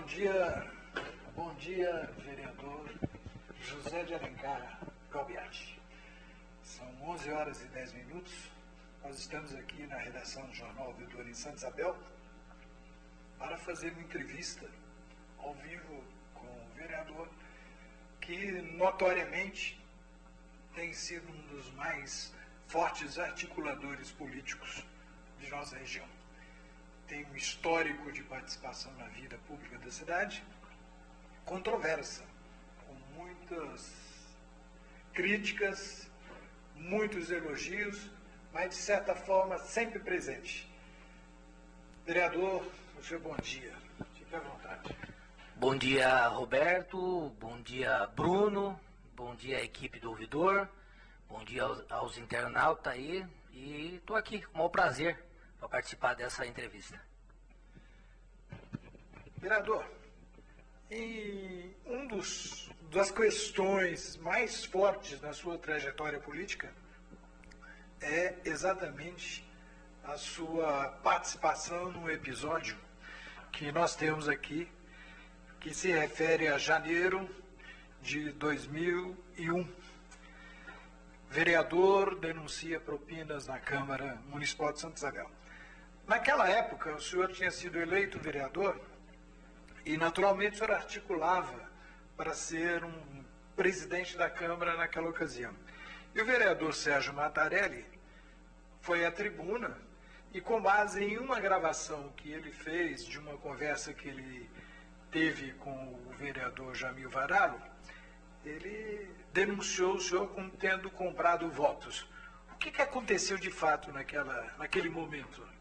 Bom dia, vereador José de Alencar Galbiati. São 11 horas e 10 minutos. Nós estamos aqui na redação do Jornal Ouvidor em Santa Isabel para fazer uma entrevista ao vivo com o vereador que notoriamente tem sido um dos mais fortes articuladores políticos de nossa região. Tem um histórico de participação na vida pública da cidade, controversa, com muitas críticas, muitos elogios, mas de certa forma sempre presente. Vereador, seu bom dia. Fique à vontade. Bom dia, Roberto. Bom dia, Bruno. Bom dia, equipe do Ouvidor. Bom dia aos internautas aí. E estou aqui com o maior prazer para participar dessa entrevista. Vereador, e das questões mais fortes na sua trajetória política é exatamente a sua participação no episódio que nós temos aqui, que se refere a janeiro de 2001. Vereador denuncia propinas na Câmara Municipal de Santa Isabel. Naquela época, o senhor tinha sido eleito vereador e, naturalmente, o senhor articulava para ser um presidente da Câmara naquela ocasião. E o vereador Sérgio Mattarelli foi à tribuna e, com base em uma gravação que ele fez de uma conversa que ele teve com o vereador Jamil Varallo, ele denunciou o senhor como tendo comprado votos. O que aconteceu de fato naquele momento?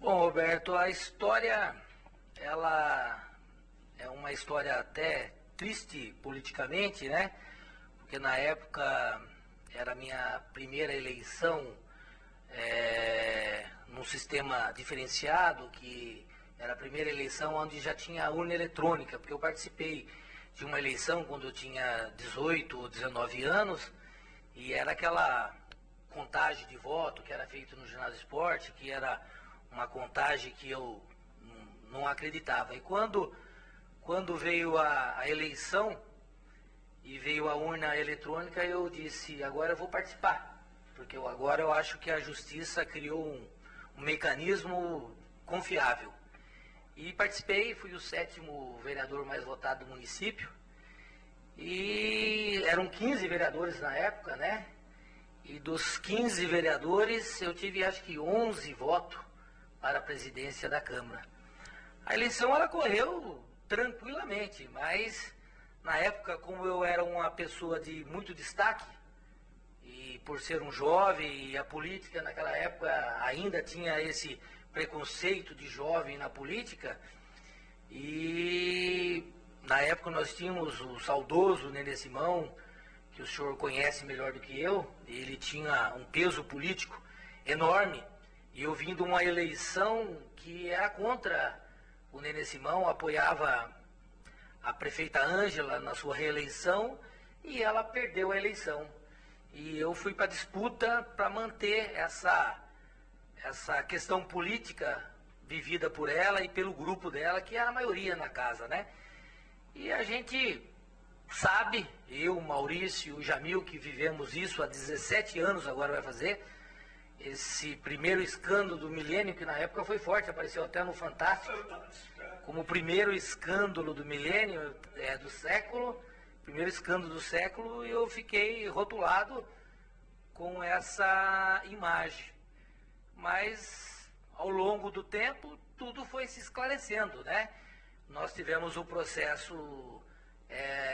Bom, Roberto, a história, ela é uma história até triste politicamente, né? Porque na época era a minha primeira eleição num sistema diferenciado, que era a primeira eleição onde já tinha urna eletrônica, porque eu participei de uma eleição quando eu tinha 18 ou 19 anos, e era aquela contagem de voto que era feita no ginásio esporte, que era uma contagem que eu não acreditava. E quando veio a eleição e veio a urna eletrônica, eu disse, agora eu vou participar, porque agora eu acho que a justiça criou um mecanismo confiável. E participei, fui o 7º vereador mais votado do município. E eram 15 vereadores na época, né? E dos 15 vereadores, eu tive acho que 11 votos para a presidência da Câmara. A eleição ela correu tranquilamente, mas na época, como eu era uma pessoa de muito destaque, e por ser um jovem, e a política naquela época ainda tinha esse preconceito de jovem na política, e na época nós tínhamos o saudoso Nenê Simão, que o senhor conhece melhor do que eu. Ele tinha um peso político enorme, e eu vim de uma eleição que era contra o Nenê Simão, apoiava a prefeita Ângela na sua reeleição, e ela perdeu a eleição. E eu fui para a disputa para manter essa questão política vivida por ela e pelo grupo dela, que é a maioria na casa, né? E a gente sabe, eu, Maurício, o Jamil, que vivemos isso há 17 anos, agora vai fazer, esse primeiro escândalo do milênio, que na época foi forte, apareceu até no Fantástico, como o primeiro escândalo do milênio, do século, primeiro escândalo do século, e eu fiquei rotulado com essa imagem. Mas, ao longo do tempo, tudo foi se esclarecendo, né? Nós tivemos o processo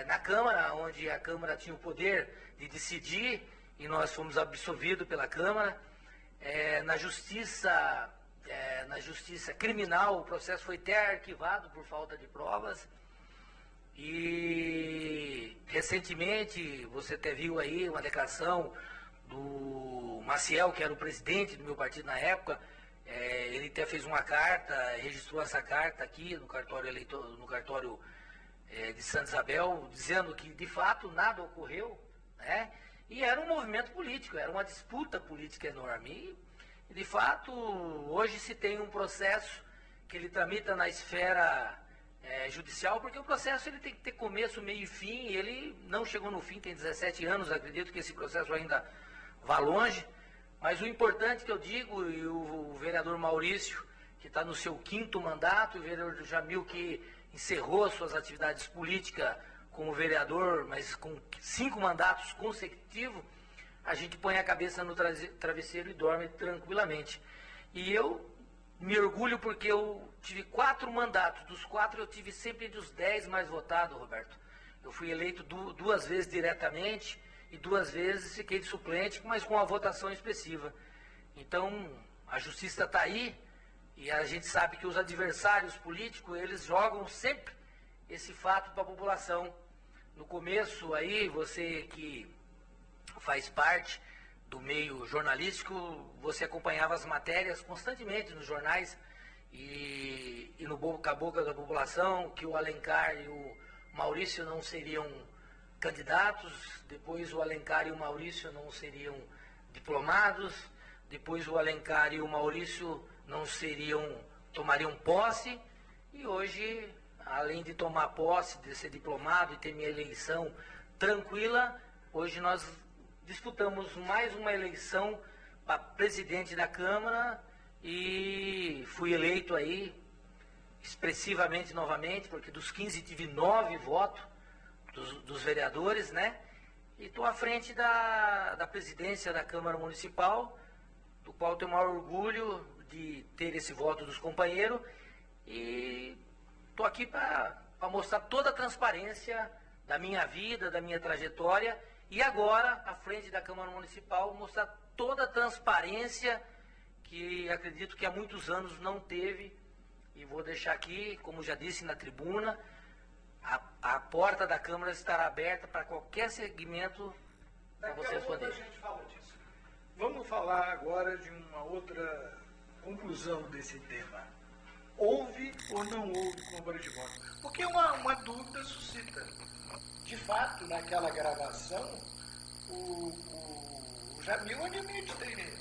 na Câmara, onde a Câmara tinha o poder de decidir, e nós fomos absolvidos pela Câmara. Na justiça criminal, o processo foi até arquivado por falta de provas. E, recentemente, você até viu aí uma declaração do Maciel, que era o presidente do meu partido na época. Ele até fez uma carta, registrou essa carta aqui no cartório de Santa Isabel, dizendo que de fato nada ocorreu, né? E era um movimento político, era uma disputa política enorme. E de fato, hoje se tem um processo que ele tramita na esfera judicial, porque o processo ele tem que ter começo, meio e fim, e ele não chegou no fim, tem 17 anos, acredito que esse processo ainda vá longe, mas o importante que eu digo, e o vereador Maurício, que está no seu 5º mandato, o vereador Jamil, que encerrou suas atividades políticas como vereador, mas com 5 mandatos consecutivos, a gente põe a cabeça no travesseiro e dorme tranquilamente. E eu me orgulho porque eu tive 4 mandatos, dos 4 eu tive sempre entre os 10 mais votados, Roberto. Eu fui eleito 2 vezes diretamente e 2 vezes fiquei de suplente, mas com uma votação expressiva. Então, a justiça está aí e a gente sabe que os adversários políticos, eles jogam sempre esse fato para a população. No começo aí, você que faz parte do meio jornalístico, você acompanhava as matérias constantemente nos jornais e no boca a boca da população que o Alencar e o Maurício não seriam candidatos, depois o Alencar e o Maurício não seriam diplomados, depois o Alencar e o Maurício não tomariam posse, e hoje, além de tomar posse, de ser diplomado e ter minha eleição tranquila, hoje nós disputamos mais uma eleição para presidente da Câmara e fui eleito aí expressivamente novamente, porque dos 15 tive 9 votos dos vereadores, né? E estou à frente da presidência da Câmara Municipal, do qual tenho o maior orgulho de ter esse voto dos companheiros, e estou aqui para mostrar toda a transparência da minha vida, da minha trajetória, e agora, à frente da Câmara Municipal, mostrar toda a transparência que acredito que há muitos anos não teve, e vou deixar aqui, como já disse na tribuna, a porta da Câmara estará aberta para qualquer segmento para você responder. A gente fala disso. Vamos falar agora de uma outra conclusão desse tema. Houve ou não houve compra de voto? Porque uma dúvida suscita. De fato, naquela gravação, o Jamil admite ter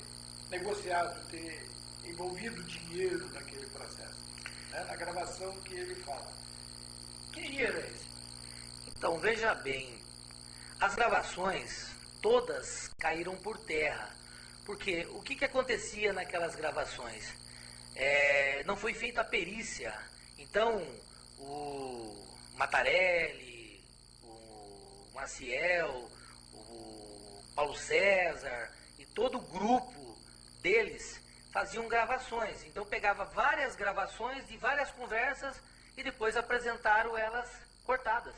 negociado, ter envolvido dinheiro naquele processo. Né? Na gravação que ele fala. Que dinheiro é esse? Então, veja bem, as gravações todas caíram por terra. Porque o que acontecia naquelas gravações? Não foi feita a perícia. Então, o Mattarelli, o Maciel, o Paulo César e todo o grupo deles faziam gravações. Então, pegava várias gravações de várias conversas e depois apresentaram elas cortadas.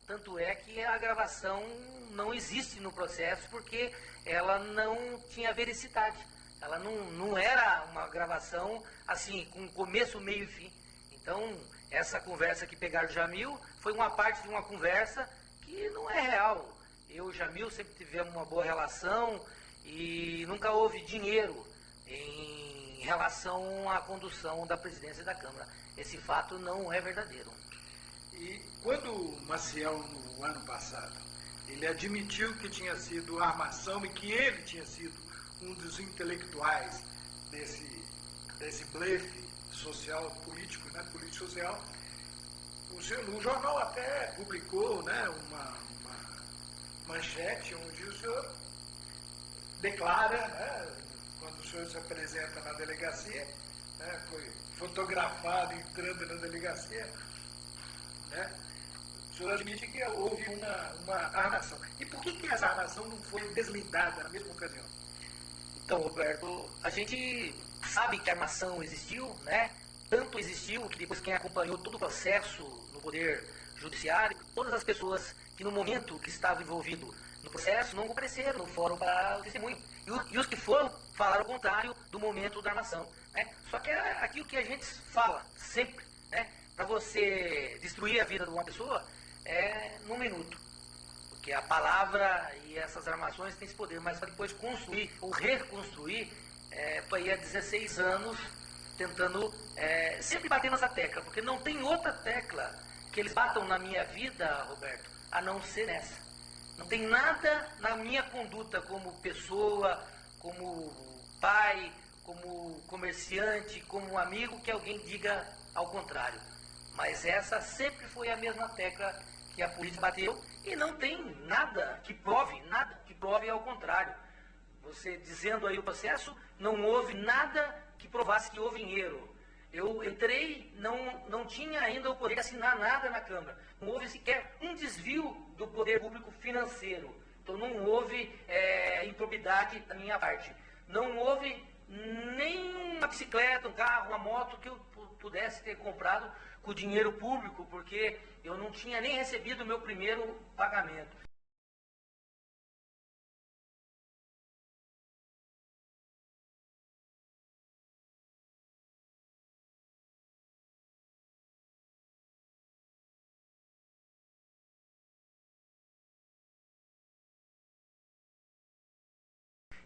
Tanto é que a gravação não existe no processo porque ela não tinha vericidade. Ela não era uma gravação assim, com começo, meio e fim. Então, essa conversa que pegaram o Jamil foi uma parte de uma conversa que não é real. Eu e o Jamil sempre tivemos uma boa relação e nunca houve dinheiro em relação à condução da presidência da Câmara. Esse fato não é verdadeiro. E quando o Maciel, no ano passado, ele admitiu que tinha sido armação e que ele tinha sido um dos intelectuais desse blefe social, político, né, político-social, o jornal até publicou, né, uma manchete onde o senhor declara, né, quando o senhor se apresenta na delegacia, né, foi fotografado entrando na delegacia, né, o senhor admite que houve uma armação. E por que essa armação não foi deslindada na mesma ocasião? Então, Roberto, a gente sabe que a armação existiu, né? Tanto existiu que depois quem acompanhou todo o processo no Poder Judiciário, todas as pessoas que no momento que estavam envolvidos no processo não compareceram no fórum para o testemunho. E os que foram falaram o contrário do momento da armação. Né? Só que é aquilo que a gente fala sempre, né? Para você destruir a vida de uma pessoa é num minuto. Porque a palavra e essas armações têm esse poder, mas para depois construir ou reconstruir, estou aí há 16 anos tentando sempre bater nessa tecla, porque não tem outra tecla que eles batam na minha vida, Roberto, a não ser nessa. Não tem nada na minha conduta como pessoa, como pai, como comerciante, como amigo, que alguém diga ao contrário. Mas essa sempre foi a mesma tecla que a política bateu e não tem nada que prove ao contrário. Você dizendo aí o processo, não houve nada que provasse que houve dinheiro. Eu entrei, não tinha ainda o poder de assinar nada na Câmara. Não houve sequer um desvio do poder público financeiro. Então não houve improbidade da minha parte. Não houve nem uma bicicleta, um carro, uma moto que eu pudesse ter comprado com dinheiro público, porque eu não tinha nem recebido o meu primeiro pagamento.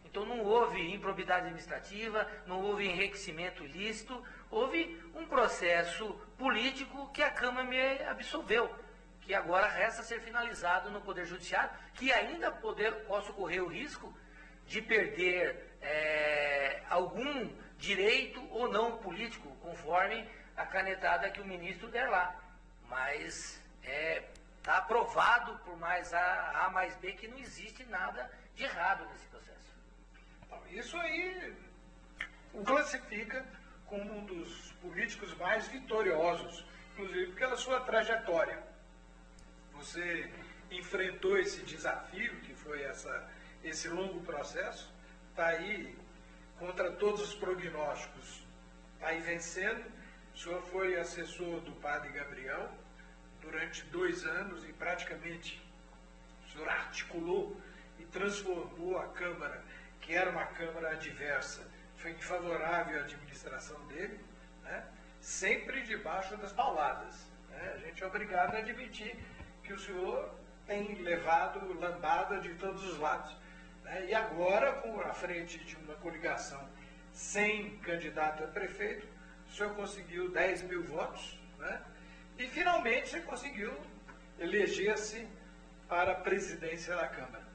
Então não houve improbidade administrativa, não houve enriquecimento ilícito, houve um processo político que a Câmara me absolveu, que agora resta ser finalizado no Poder Judiciário, que ainda posso correr o risco de perder algum direito ou não político, conforme a canetada que o ministro der lá. Mas está aprovado por mais A mais B que não existe nada de errado nesse processo. Isso aí o classifica como um dos políticos mais vitoriosos, inclusive pela sua trajetória. Você enfrentou esse desafio, que foi esse longo processo, está aí contra todos os prognósticos, está aí vencendo. O senhor foi assessor do padre Gabriel durante 2 anos e praticamente o senhor articulou e transformou a Câmara, que era uma Câmara adversa, foi favorável à administração dele, né? Sempre debaixo das pauladas, né? A gente é obrigado a admitir que o senhor tem levado lambada de todos os lados, né? E agora, à frente de uma coligação sem candidato a prefeito, o senhor conseguiu 10 mil votos, né? E finalmente você conseguiu eleger-se para a presidência da Câmara.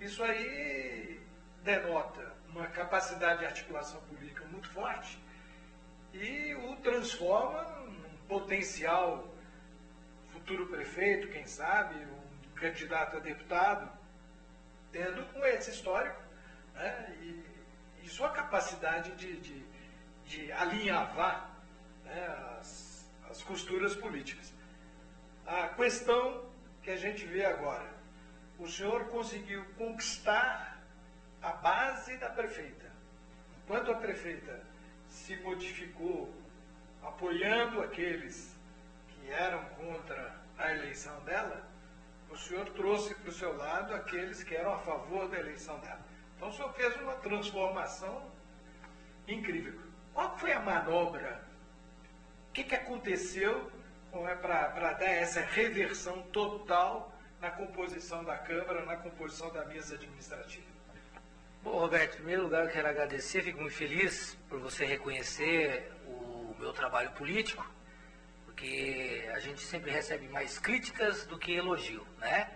Isso aí denota uma capacidade de articulação política muito forte e o transforma num potencial futuro prefeito, quem sabe, um candidato a deputado, tendo com esse histórico, né, e sua capacidade de alinhavar, né, as costuras políticas. A questão que a gente vê agora, o senhor conseguiu conquistar a base da prefeita. Enquanto a prefeita se modificou apoiando aqueles que eram contra a eleição dela, o senhor trouxe para o seu lado aqueles que eram a favor da eleição dela. Então o senhor fez uma transformação incrível. Qual foi a manobra? O que aconteceu para dar essa reversão total na composição da Câmara, na composição da mesa administrativa? Bom, Roberto, em primeiro lugar eu quero agradecer, fico muito feliz por você reconhecer o meu trabalho político, porque a gente sempre recebe mais críticas do que elogio, né?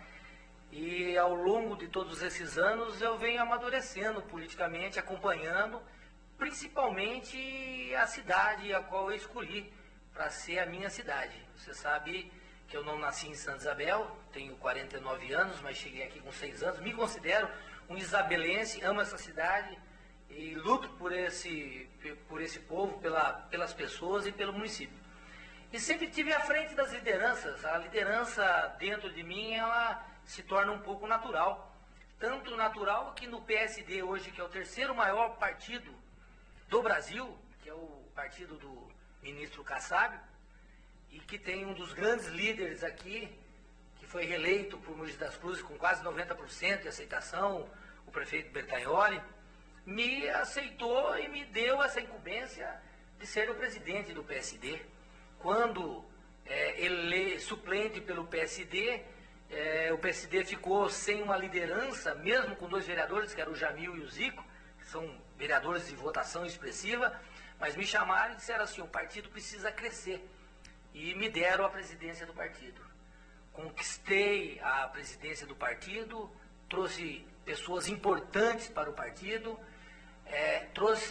E ao longo de todos esses anos eu venho amadurecendo politicamente, acompanhando principalmente a cidade a qual eu escolhi para ser a minha cidade. Você sabe que eu não nasci em Santa Isabel, tenho 49 anos, mas cheguei aqui com 6 anos, me considero um isabelense, amo essa cidade e luto por esse povo, pelas pessoas e pelo município. E sempre estive à frente das lideranças. A liderança dentro de mim, ela se torna um pouco natural. Tanto natural que no PSD hoje, que é o 3º maior partido do Brasil, que é o partido do ministro Kassab, e que tem um dos grandes líderes aqui, que foi reeleito por Mogi das Cruzes com quase 90% de aceitação, o prefeito Bertaioli, me aceitou e me deu essa incumbência de ser o presidente do PSD. Quando ele suplente pelo PSD, o PSD ficou sem uma liderança, mesmo com 2 vereadores, que eram o Jamil e o Zico, que são vereadores de votação expressiva, mas me chamaram e disseram assim, o partido precisa crescer. E me deram a presidência do partido. Conquistei a presidência do partido, trouxe pessoas importantes para o partido,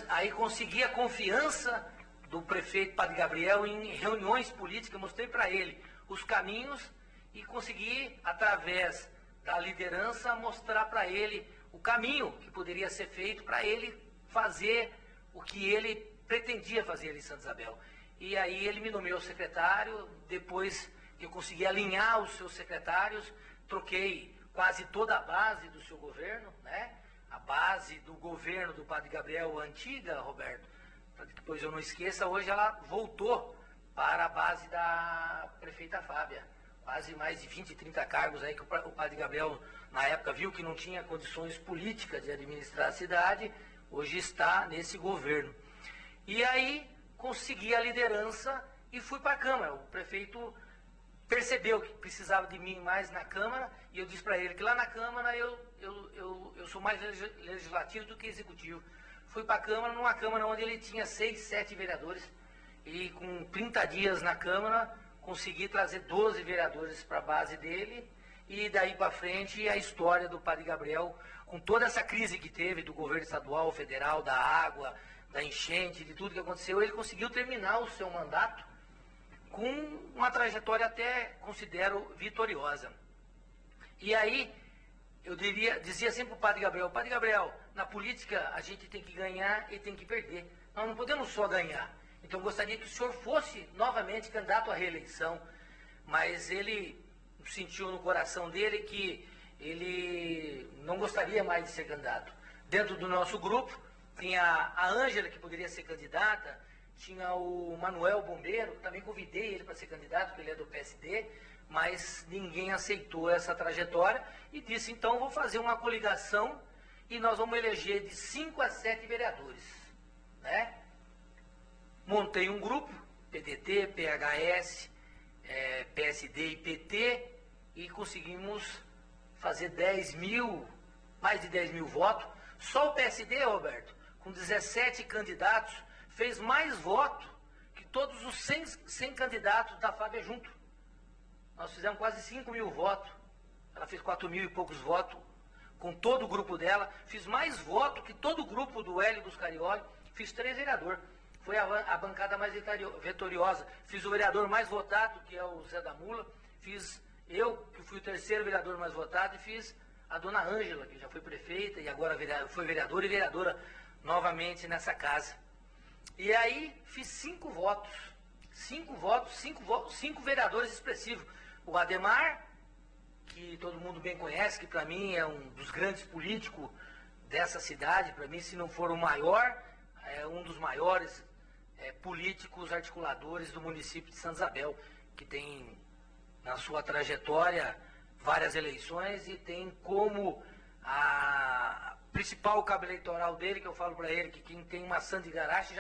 aí consegui a confiança do prefeito Padre Gabriel em reuniões políticas, mostrei para ele os caminhos e consegui, através da liderança, mostrar para ele o caminho que poderia ser feito para ele fazer o que ele pretendia fazer ali em Santa Isabel. E aí ele me nomeou secretário, depois que eu consegui alinhar os seus secretários, troquei quase toda a base do seu governo, né? A base do governo do Padre Gabriel antiga, Roberto, para que depois eu não esqueça, hoje ela voltou para a base da prefeita Fábia. Quase mais de 20, 30 cargos aí que o Padre Gabriel, na época, viu que não tinha condições políticas de administrar a cidade, hoje está nesse governo. E aí consegui a liderança e fui para a Câmara. O prefeito percebeu que precisava de mim mais na Câmara e eu disse para ele que lá na Câmara eu sou mais legislativo do que executivo. Fui para a Câmara, numa Câmara onde ele tinha 6, 7 vereadores e com 30 dias na Câmara consegui trazer 12 vereadores para a base dele e daí para frente a história do Padre Gabriel, com toda essa crise que teve do governo estadual, federal, da água, da enchente, de tudo que aconteceu, ele conseguiu terminar o seu mandato com uma trajetória até, considero, vitoriosa. E aí, eu dizia sempre para o Padre Gabriel, na política a gente tem que ganhar e tem que perder. Nós não podemos só ganhar. Então, eu gostaria que o senhor fosse novamente candidato à reeleição, mas ele sentiu no coração dele que ele não gostaria mais de ser candidato. Dentro do nosso grupo, tinha a Ângela, que poderia ser candidata, tinha o Manuel Bombeiro, que também convidei ele para ser candidato, porque ele é do PSD, mas ninguém aceitou essa trajetória e disse, então, vou fazer uma coligação e nós vamos eleger de 5 a 7 vereadores, né? Montei um grupo, PDT, PHS, PSD e PT, e conseguimos fazer mais de 10 mil votos. Só o PSD, Roberto, com 17 candidatos, fez mais voto que todos os 100 candidatos da Fábia junto. Nós fizemos quase 5 mil votos. Ela fez 4 mil e poucos votos com todo o grupo dela. Fiz mais voto que todo o grupo do Hélio dos Carioli. Fiz 3 vereadores. Foi a bancada mais vitoriosa. Fiz o vereador mais votado, que é o Zé da Mula. Fiz eu, que fui o 3º vereador mais votado. E fiz a dona Ângela, que já foi prefeita e agora foi vereadora e vereadora novamente nessa casa. E aí fiz 5 votos. 5 vereadores expressivos. O Ademar, que todo mundo bem conhece, que para mim é um dos grandes políticos dessa cidade, para mim, se não for o maior, é um dos maiores políticos articuladores do município de Santa Isabel, que tem na sua trajetória várias eleições e tem como a principal cabo eleitoral dele, que eu falo para ele, que quem tem maçã de garache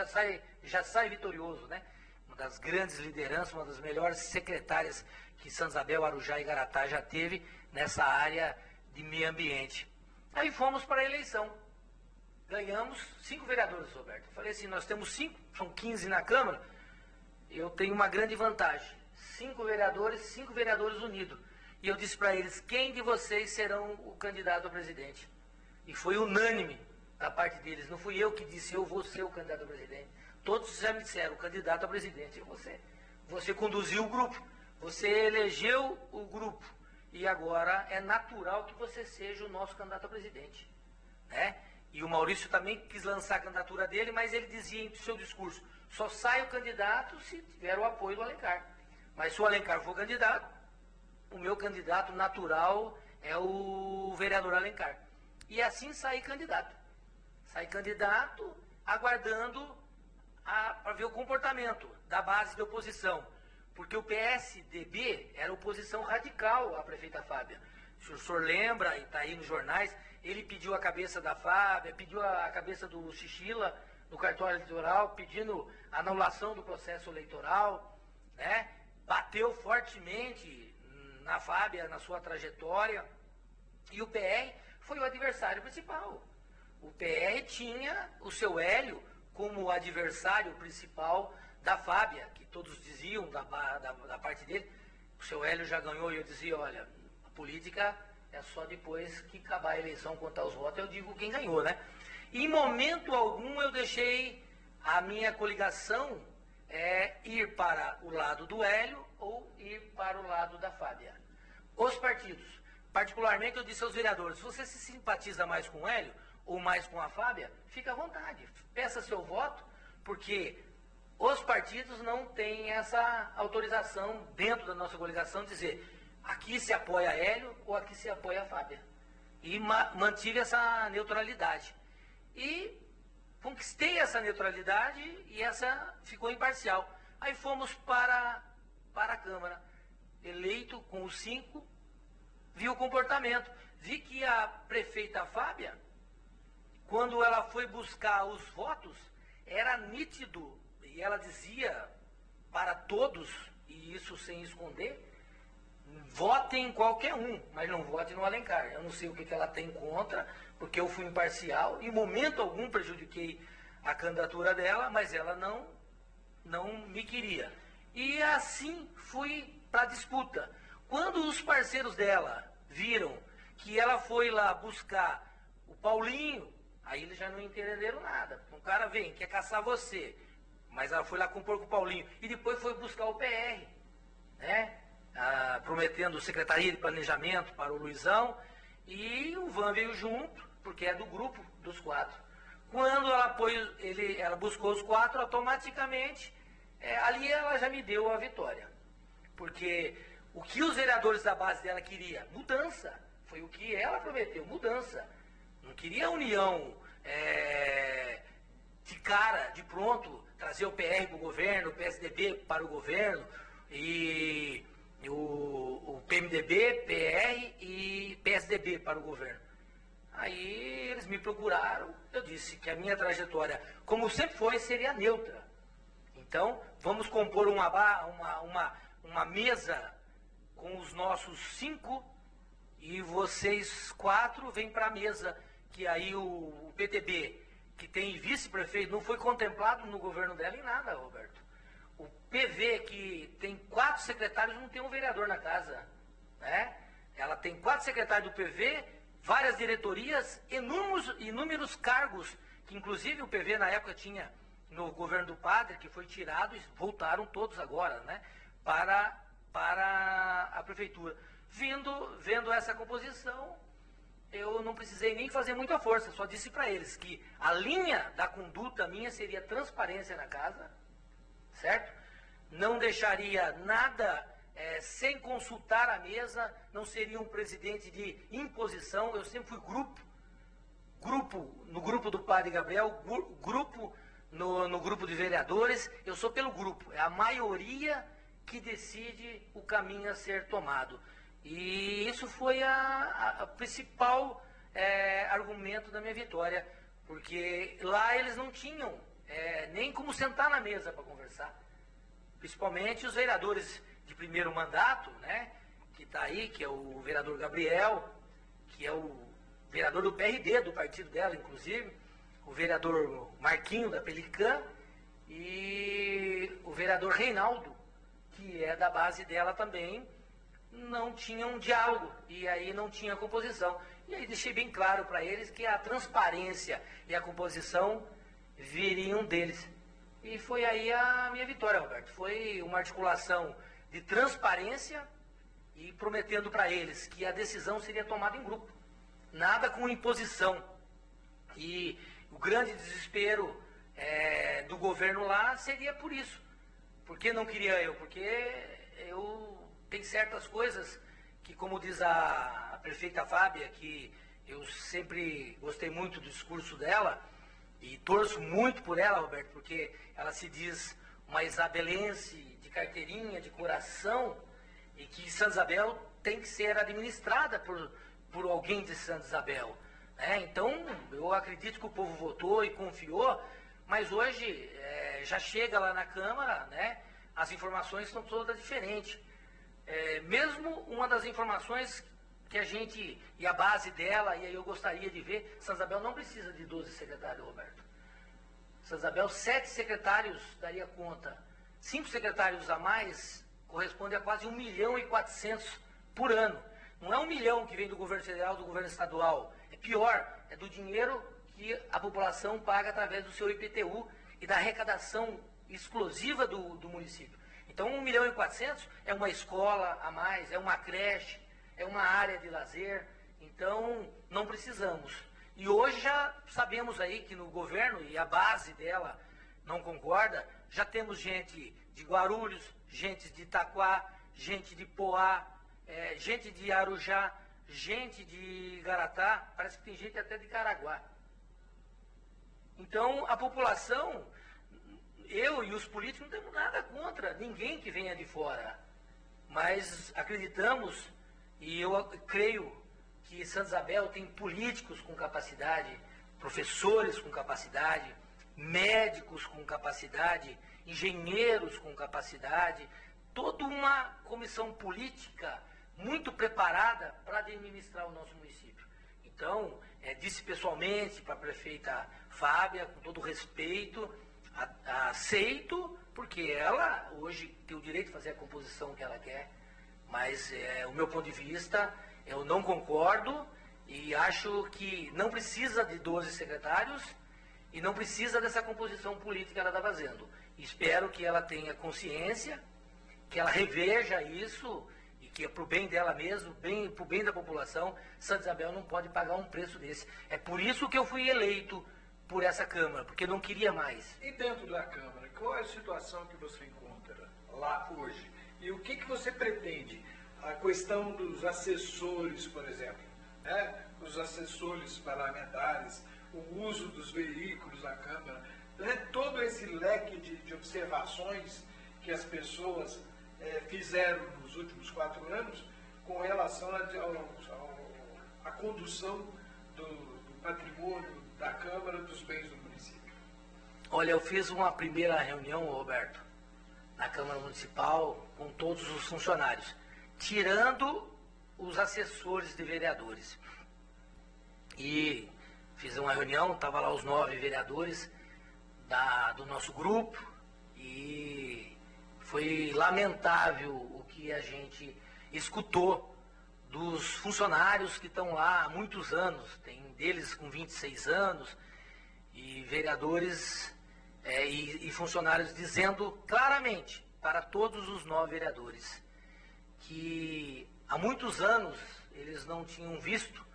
já sai vitorioso, né? Uma das grandes lideranças, uma das melhores secretárias que Santa Isabel, Arujá e Garatá já teve nessa área de meio ambiente. Aí fomos para a eleição. Ganhamos 5 vereadores, Roberto. Eu falei assim, nós temos 5, são 15 na Câmara, eu tenho uma grande vantagem. 5 vereadores unidos. E eu disse para eles, quem de vocês serão o candidato a presidente? E foi unânime da parte deles. Não fui eu que disse, eu vou ser o candidato a presidente. Todos já me disseram, o candidato a presidente é você. Você conduziu o grupo, você elegeu o grupo. E agora é natural que você seja o nosso candidato a presidente, né? E o Maurício também quis lançar a candidatura dele, mas ele dizia em seu discurso, só sai o candidato se tiver o apoio do Alencar. Mas se o Alencar for candidato, o meu candidato natural é o vereador Alencar. E assim saí candidato. Saí candidato aguardando para ver o comportamento da base de oposição. Porque o PSDB era oposição radical à prefeita Fábia. Se o senhor lembra, e está aí nos jornais, ele pediu a cabeça da Fábia, pediu a cabeça do Xixila no cartório eleitoral, pedindo a anulação do processo eleitoral, né? Bateu fortemente na Fábia, na sua trajetória, e o PR foi o adversário principal. O PR tinha o seu Hélio como adversário principal da Fábia, que todos diziam da parte dele. O seu Hélio já ganhou e eu dizia, olha, a política é só depois que acabar a eleição, contar os votos, eu digo quem ganhou, né? Em momento algum eu deixei a minha coligação ir para o lado do Hélio ou ir para o lado da Fábia. Os partidos, particularmente eu disse aos vereadores, se você se simpatiza mais com o Hélio ou mais com a Fábia, fica à vontade, peça seu voto, porque os partidos não têm essa autorização dentro da nossa coligação de dizer aqui se apoia Hélio ou aqui se apoia a Fábia. E mantive essa neutralidade. E conquistei essa neutralidade e essa ficou imparcial. Aí fomos para a Câmara, eleito com os 5, vi o comportamento. Vi que a prefeita Fábia, quando ela foi buscar os votos, era nítido, e ela dizia para todos, e isso sem esconder, votem em qualquer um, mas não votem no Alencar. Eu não sei o que ela tem contra, porque eu fui imparcial, em momento algum prejudiquei a candidatura dela, mas ela não me queria. E assim fui para a disputa. Quando os parceiros dela viram que ela foi lá buscar o Paulinho, aí eles já não entenderam nada. Um cara vem, quer caçar você, mas ela foi lá compor com o Paulinho, e depois foi buscar o PR, né? Prometendo Secretaria de Planejamento para o Luizão, e o Van veio junto, porque é do grupo dos 4. Quando ela buscou os 4, automaticamente, ali ela já me deu a vitória. Porque o que os vereadores da base dela queriam? Mudança. Foi o que ela prometeu, mudança. Não queria união de cara, de pronto, trazer o PR para o governo, o PSDB para o governo, e o PMDB, PR e PSDB para o governo. Aí eles me procuraram, eu disse que a minha trajetória, como sempre foi, seria neutra. Então, vamos compor uma mesa com os nossos 5 e vocês 4 vêm para a mesa, que aí o PTB, que tem vice-prefeito, não foi contemplado no governo dela em nada, Roberto. O PV, que tem 4 secretários, não tem um vereador na casa, né? Ela tem 4 secretários do PV, várias diretorias, inúmeros cargos, que inclusive o PV na época tinha no governo do Padre, que foi tirado e voltaram todos agora, né? Para a prefeitura. Vendo essa composição, eu não precisei nem fazer muita força, só disse para eles que a linha da conduta minha seria transparência na casa, certo? Não deixaria nada sem consultar a mesa, não seria um presidente de imposição, eu sempre fui no grupo do Padre Gabriel, grupo no grupo de vereadores, eu sou pelo grupo, é a maioria que decide o caminho a ser tomado. E isso foi a principal argumento da minha vitória, porque lá eles não tinham nem como sentar na mesa para conversar. Principalmente os vereadores de primeiro mandato, né, que está aí, que é o vereador Gabriel, que é o vereador do PRD, do partido dela, inclusive, o vereador Marquinho, da Pelicã, e o vereador Reinaldo, que é da base dela também, não tinha um diálogo, e aí não tinha composição. E aí deixei bem claro para eles que a transparência e a composição viriam deles. E foi aí a minha vitória, Roberto. Foi uma articulação de transparência e prometendo para eles que a decisão seria tomada em grupo. Nada com imposição. E o grande desespero do governo lá seria por isso. Por que não queria eu? Porque eu tenho certas coisas que, como diz a prefeita Fábia, que eu sempre gostei muito do discurso dela, e torço muito por ela, Roberto, porque ela se diz uma isabelense de carteirinha, de coração, e que Santa Isabel tem que ser administrada por alguém de Santa Isabel, né? Então, eu acredito que o povo votou e confiou, mas hoje já chega lá na Câmara, né? As informações são todas diferentes. Mesmo uma das informações que a gente, e a base dela, e aí eu gostaria de ver, Santa Isabel não precisa de 12 secretários, Roberto. Santa Isabel, 7 secretários daria conta. 5 secretários a mais corresponde a quase 1.400.000 por ano. Não é 1 milhão que vem do governo federal, do governo estadual. É pior, é do dinheiro que a população paga através do seu IPTU e da arrecadação exclusiva do município. Então, 1.400.000 é uma escola a mais, é uma creche, é uma área de lazer. Então, não precisamos. E hoje já sabemos aí que no governo, e a base dela não concorda, já temos gente de Guarulhos, gente de Itaquá, gente de Poá, gente de Arujá, gente de Garatá, parece que tem gente até de Caraguá. Então, a população, eu e os políticos não temos nada contra ninguém que venha de fora, mas acreditamos, e eu creio que Santa Isabel tem políticos com capacidade, professores com capacidade, médicos com capacidade, engenheiros com capacidade, toda uma comissão política muito preparada para administrar o nosso município. Então, disse pessoalmente para a prefeita Fábia, com todo respeito, aceito, porque ela hoje tem o direito de fazer a composição que ela quer, mas o meu ponto de vista, eu não concordo e acho que não precisa de 12 secretários e não precisa dessa composição política que ela está fazendo. Espero que ela tenha consciência, que ela reveja isso e que é para o bem dela mesmo, para o bem da população. Santa Isabel não pode pagar um preço desse. É por isso que eu fui eleito por essa Câmara, porque eu não queria mais. E dentro da Câmara, qual é a situação que você encontra lá hoje? E o que você pretende? A questão dos assessores, por exemplo, né? Os assessores parlamentares, o uso dos veículos da Câmara, né? Todo esse leque de observações que as pessoas fizeram nos últimos 4 anos com relação à condução do patrimônio da Câmara, dos bens do município. Olha, eu fiz uma primeira reunião, Roberto, na Câmara Municipal com todos os funcionários, tirando os assessores de vereadores. E fiz uma reunião, estavam lá os 9 vereadores do nosso grupo e foi lamentável o que a gente escutou dos funcionários que estão lá há muitos anos, tem deles com 26 anos, e vereadores e funcionários dizendo claramente para todos os 9 vereadores que há muitos anos eles não tinham visto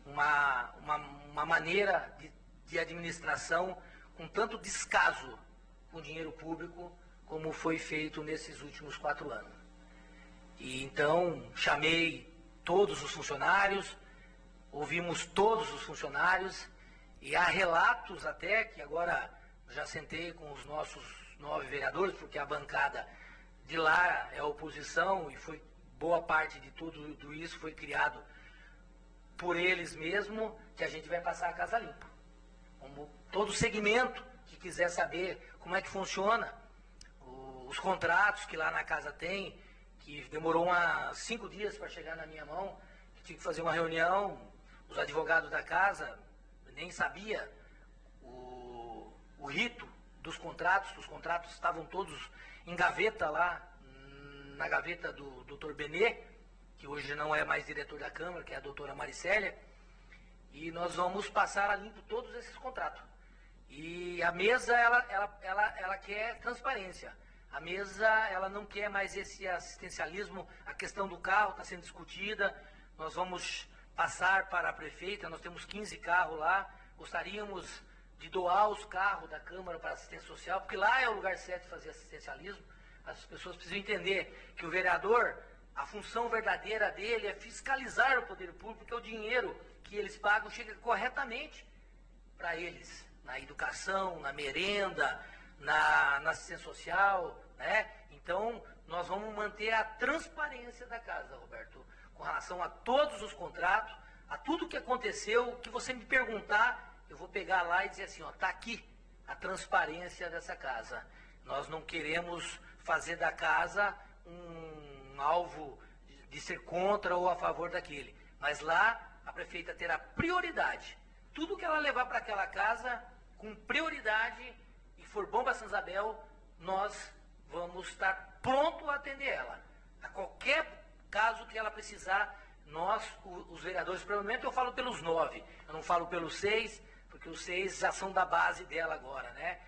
uma maneira de administração com tanto descaso com o dinheiro público como foi feito nesses últimos 4 anos. E então chamei todos os funcionários, ouvimos todos os funcionários e há relatos até que agora já sentei com os nossos 9 vereadores, porque a bancada de lá é a oposição e foi boa parte de tudo isso foi criado por eles mesmo, que a gente vai passar a casa limpa. Como todo segmento que quiser saber como é que funciona, os contratos que lá na casa tem, que demorou 5 dias para chegar na minha mão, que tive que fazer uma reunião, os advogados da casa nem sabia o rito dos contratos, os contratos estavam todos em gaveta lá, na gaveta do Dr. Benê, que hoje não é mais diretor da Câmara, que é a doutora Maricélia, e nós vamos passar a limpo todos esses contratos. E a mesa, ela quer transparência. A mesa, ela não quer mais esse assistencialismo, a questão do carro está sendo discutida, nós vamos passar para a prefeita, nós temos 15 carros lá, gostaríamos de doar os carros da Câmara para assistência social, porque lá é o lugar certo de fazer assistencialismo. As pessoas precisam entender que o vereador, a função verdadeira dele é fiscalizar o poder público, porque o dinheiro que eles pagam chega corretamente para eles, na educação, na merenda, na assistência social, né? Então, nós vamos manter a transparência da casa, Roberto, com relação a todos os contratos, a tudo que aconteceu, que você me perguntar, eu vou pegar lá e dizer assim, ó, tá aqui a transparência dessa casa. Nós não queremos fazer da casa um alvo de ser contra ou a favor daquele, mas lá a prefeita terá prioridade. Tudo que ela levar para aquela casa, com prioridade, e for bom para Santa Isabel, nós vamos estar pronto a atender ela. A qualquer caso que ela precisar, nós, os vereadores, provavelmente eu falo pelos 9, eu não falo pelos 6, porque os 6 já são da base dela agora, né?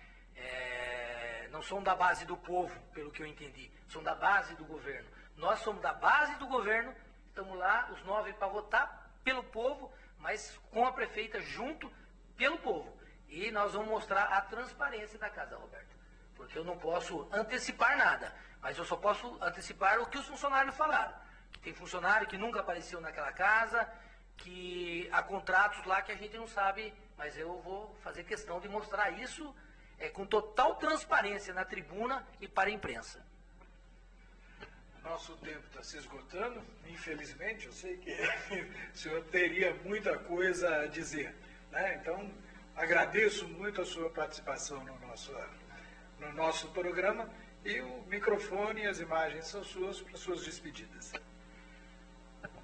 Não são da base do povo, pelo que eu entendi, são da base do governo. Nós somos da base do governo, estamos lá, os 9 para votar pelo povo, mas com a prefeita junto pelo povo. E nós vamos mostrar a transparência da casa, Roberto. Porque eu não posso antecipar nada, mas eu só posso antecipar o que os funcionários falaram. Que tem funcionário que nunca apareceu naquela casa, que há contratos lá que a gente não sabe, mas eu vou fazer questão de mostrar isso com total transparência na tribuna e para a imprensa. Nosso tempo está se esgotando, infelizmente, eu sei que o senhor teria muita coisa a dizer, né? Então, agradeço muito a sua participação no nosso programa e o microfone e as imagens são suas para suas despedidas.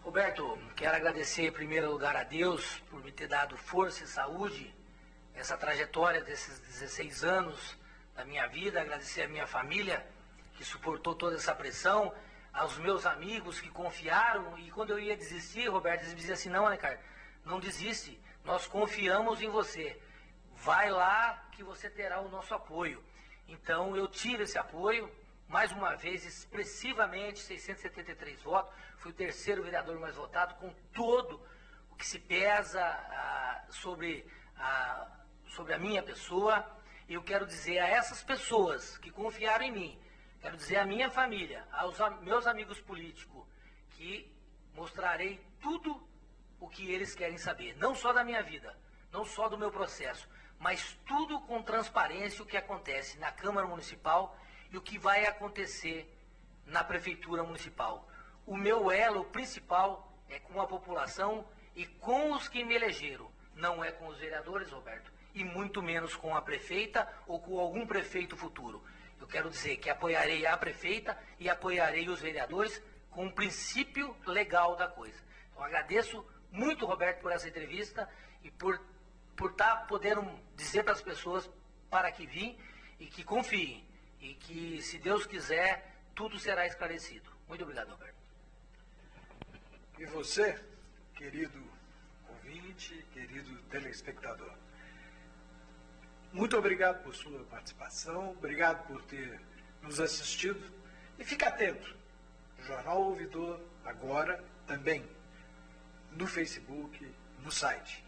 Roberto, quero agradecer em primeiro lugar a Deus por me ter dado força e saúde, essa trajetória desses 16 anos da minha vida, agradecer a minha família que suportou toda essa pressão, aos meus amigos que confiaram, e quando eu ia desistir, Roberto, eles me diziam assim, não, Alencar, não desiste, nós confiamos em você, vai lá que você terá o nosso apoio. Então eu tive esse apoio, mais uma vez, expressivamente, 673 votos, fui o terceiro vereador mais votado, com todo o que se pesa sobre a minha pessoa. Eu quero dizer a essas pessoas que confiaram em mim, quero dizer à minha família, aos meus amigos políticos, que mostrarei tudo o que eles querem saber, não só da minha vida, não só do meu processo, mas tudo com transparência o que acontece na Câmara Municipal e o que vai acontecer na Prefeitura Municipal. O meu elo principal é com a população e com os que me elegeram, não é com os vereadores, Roberto, e muito menos com a prefeita ou com algum prefeito futuro. Eu quero dizer que apoiarei a prefeita e apoiarei os vereadores com o princípio legal da coisa. Então agradeço muito, Roberto, por essa entrevista e por estar podendo dizer para as pessoas para que vim e que confiem. E que, se Deus quiser, tudo será esclarecido. Muito obrigado, Roberto. E você, querido ouvinte, querido telespectador, muito obrigado por sua participação, obrigado por ter nos assistido e fique atento. Jornal Ouvidor agora também no Facebook, no site.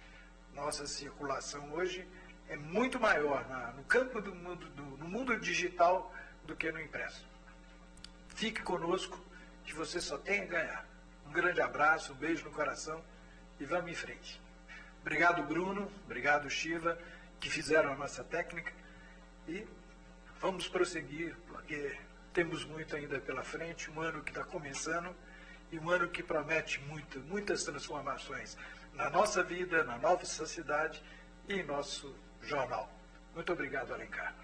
Nossa circulação hoje é muito maior no campo do mundo, no mundo digital do que no impresso. Fique conosco, que você só tem a ganhar. Um grande abraço, um beijo no coração e vamos em frente. Obrigado, Bruno, obrigado, Shiva, que fizeram a nossa técnica e vamos prosseguir, porque temos muito ainda pela frente, um ano que está começando e um ano que promete muitas transformações na nossa vida, na nossa sociedade e em nosso jornal. Muito obrigado, Alencar.